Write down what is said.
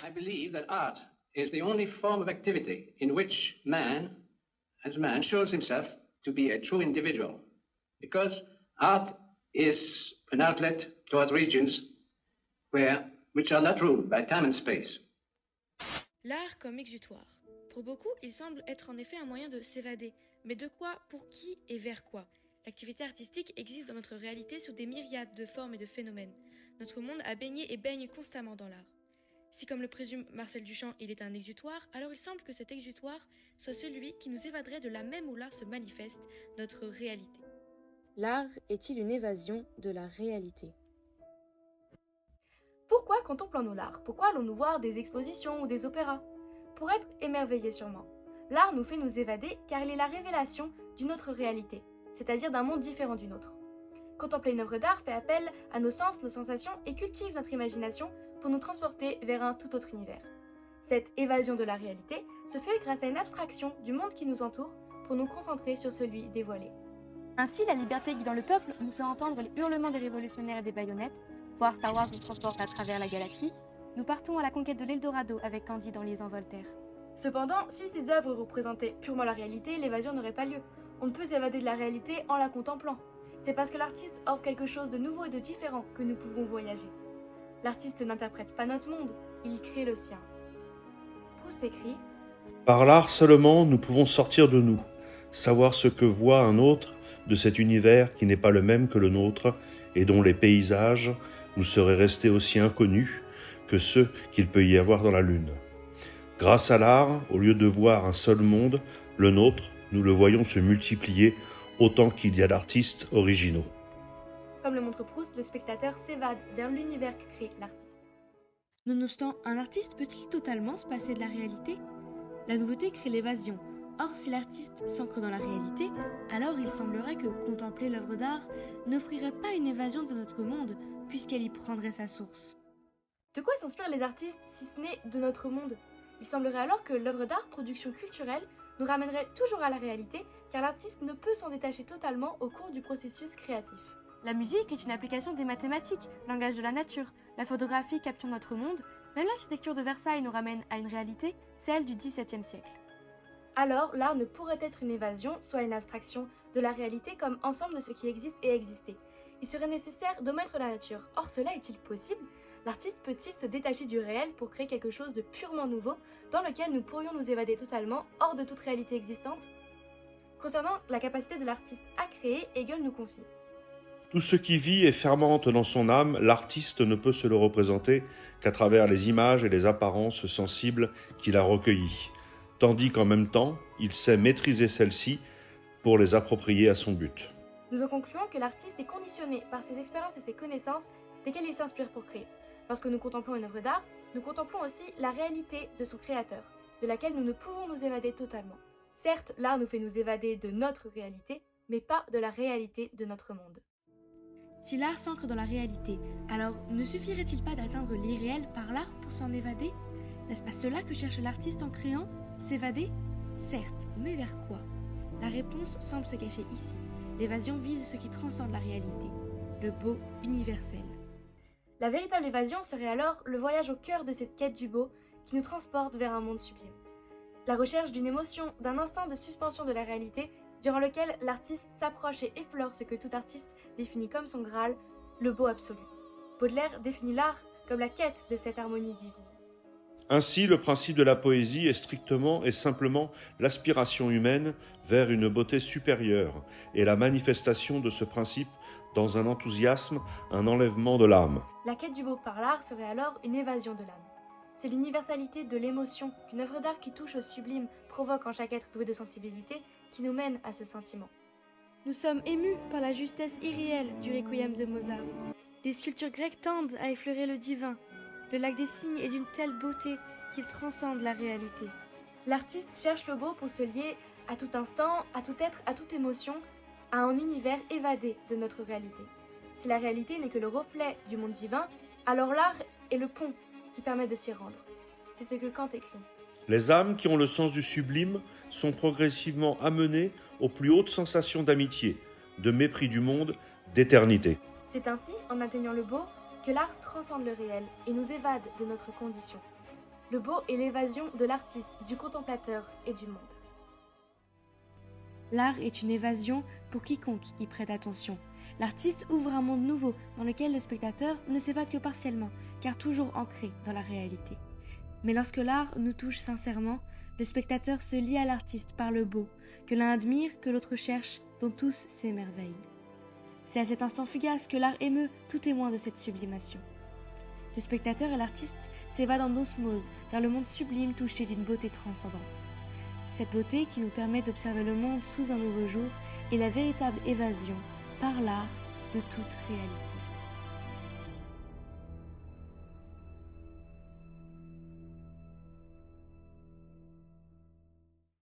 I believe that art is the only form of activity in which man, as man, shows himself to be a true individual. Because art is an outlet towards regions which are not ruled by time and space. L'art comme exutoire. Pour beaucoup, il semble être en effet un moyen de s'évader. Mais de quoi, pour qui et vers quoi ? L'activité artistique existe dans notre réalité sous des myriades de formes et de phénomènes. Notre monde a baigné et baigne constamment dans l'art. Si, comme le présume Marcel Duchamp, il est un exutoire, alors il semble que cet exutoire soit celui qui nous évaderait de là même où l'art se manifeste, notre réalité. L'art est-il une évasion de la réalité ? Pourquoi contemplons-nous l'art ? Pourquoi allons-nous voir des expositions ou des opéras ? Pour être émerveillés sûrement. L'art nous fait nous évader car il est la révélation d'une autre réalité, c'est-à-dire d'un monde différent du nôtre. Contempler une œuvre d'art fait appel à nos sens, nos sensations et cultive notre imagination pour nous transporter vers un tout autre univers. Cette évasion de la réalité se fait grâce à une abstraction du monde qui nous entoure pour nous concentrer sur celui dévoilé. Ainsi, la liberté guidant le peuple nous fait entendre les hurlements des révolutionnaires et des baïonnettes, voir Star Wars nous transporte à travers la galaxie, nous partons à la conquête de l'Eldorado avec Candide en lisant Voltaire. Cependant, si ces œuvres représentaient purement la réalité, l'évasion n'aurait pas lieu. On ne peut s'évader de la réalité en la contemplant. C'est parce que l'artiste offre quelque chose de nouveau et de différent que nous pouvons voyager. L'artiste n'interprète pas notre monde, il crée le sien. Proust écrit « Par l'art seulement, nous pouvons sortir de nous, savoir ce que voit un autre de cet univers qui n'est pas le même que le nôtre et dont les paysages nous seraient restés aussi inconnus que ceux qu'il peut y avoir dans la Lune. Grâce à l'art, au lieu de voir un seul monde, le nôtre, nous le voyons se multiplier autant qu'il y a d'artistes originaux. » Comme le montre Proust, le spectateur s'évade vers l'univers que crée l'artiste. Nonobstant, un artiste peut-il totalement se passer de la réalité ? La nouveauté crée l'évasion. Or, si l'artiste s'ancre dans la réalité, alors il semblerait que contempler l'œuvre d'art n'offrirait pas une évasion de notre monde, puisqu'elle y prendrait sa source. De quoi s'inspirent les artistes si ce n'est de notre monde ? Il semblerait alors que l'œuvre d'art, production culturelle, nous ramènerait toujours à la réalité, car l'artiste ne peut s'en détacher totalement au cours du processus créatif. La musique est une application des mathématiques, langage de la nature. La photographie capture notre monde. Même l'architecture de Versailles nous ramène à une réalité, celle du XVIIe siècle. Alors, l'art ne pourrait être une évasion, soit une abstraction, de la réalité comme ensemble de ce qui existe et existait. Il serait nécessaire d'omettre la nature. Or, cela est-il possible ? L'artiste peut-il se détacher du réel pour créer quelque chose de purement nouveau, dans lequel nous pourrions nous évader totalement, hors de toute réalité existante ? Concernant la capacité de l'artiste à créer, Hegel nous confie. Tout ce qui vit et fermente dans son âme, l'artiste ne peut se le représenter qu'à travers les images et les apparences sensibles qu'il a recueillies, tandis qu'en même temps, il sait maîtriser celles-ci pour les approprier à son but. Nous en concluons que l'artiste est conditionné par ses expériences et ses connaissances desquelles il s'inspire pour créer. Lorsque nous contemplons une œuvre d'art, nous contemplons aussi la réalité de son créateur, de laquelle nous ne pouvons nous évader totalement. Certes, l'art nous fait nous évader de notre réalité, mais pas de la réalité de notre monde. Si l'art s'ancre dans la réalité, alors ne suffirait-il pas d'atteindre l'irréel par l'art pour s'en évader ? N'est-ce pas cela que cherche l'artiste en créant ? S'évader ? Certes, mais vers quoi ? La réponse semble se cacher ici. L'évasion vise ce qui transcende la réalité, le beau universel. La véritable évasion serait alors le voyage au cœur de cette quête du beau qui nous transporte vers un monde sublime. La recherche d'une émotion, d'un instant de suspension de la réalité durant lequel l'artiste s'approche et effleure ce que tout artiste définit comme son Graal, le beau absolu. Baudelaire définit l'art comme la quête de cette harmonie divine. Ainsi, le principe de la poésie est strictement et simplement l'aspiration humaine vers une beauté supérieure et la manifestation de ce principe dans un enthousiasme, un enlèvement de l'âme. La quête du beau par l'art serait alors une évasion de l'âme. C'est l'universalité de l'émotion qu'une œuvre d'art qui touche au sublime provoque en chaque être doué de sensibilité qui nous mène à ce sentiment. Nous sommes émus par la justesse irréelle du requiem de Mozart. Des sculptures grecques tendent à effleurer le divin. Le lac des cygnes est d'une telle beauté qu'il transcende la réalité. L'artiste cherche le beau pour se lier à tout instant, à tout être, à toute émotion, à un univers évadé de notre réalité. Si la réalité n'est que le reflet du monde divin, alors l'art est le pont qui permet de s'y rendre. C'est ce que Kant écrit. Les âmes qui ont le sens du sublime sont progressivement amenées aux plus hautes sensations d'amitié, de mépris du monde, d'éternité. C'est ainsi, en atteignant le beau, que l'art transcende le réel et nous évade de notre condition. Le beau est l'évasion de l'artiste, du contemplateur et du monde. L'art est une évasion pour quiconque y prête attention. L'artiste ouvre un monde nouveau dans lequel le spectateur ne s'évade que partiellement, car toujours ancré dans la réalité. Mais lorsque l'art nous touche sincèrement, le spectateur se lie à l'artiste par le beau, que l'un admire, que l'autre cherche, dont tous s'émerveillent. C'est à cet instant fugace que l'art émeut tout témoin de cette sublimation. Le spectateur et l'artiste s'évadent en osmose vers le monde sublime touché d'une beauté transcendante. Cette beauté qui nous permet d'observer le monde sous un nouveau jour est la véritable évasion, par l'art, de toute réalité.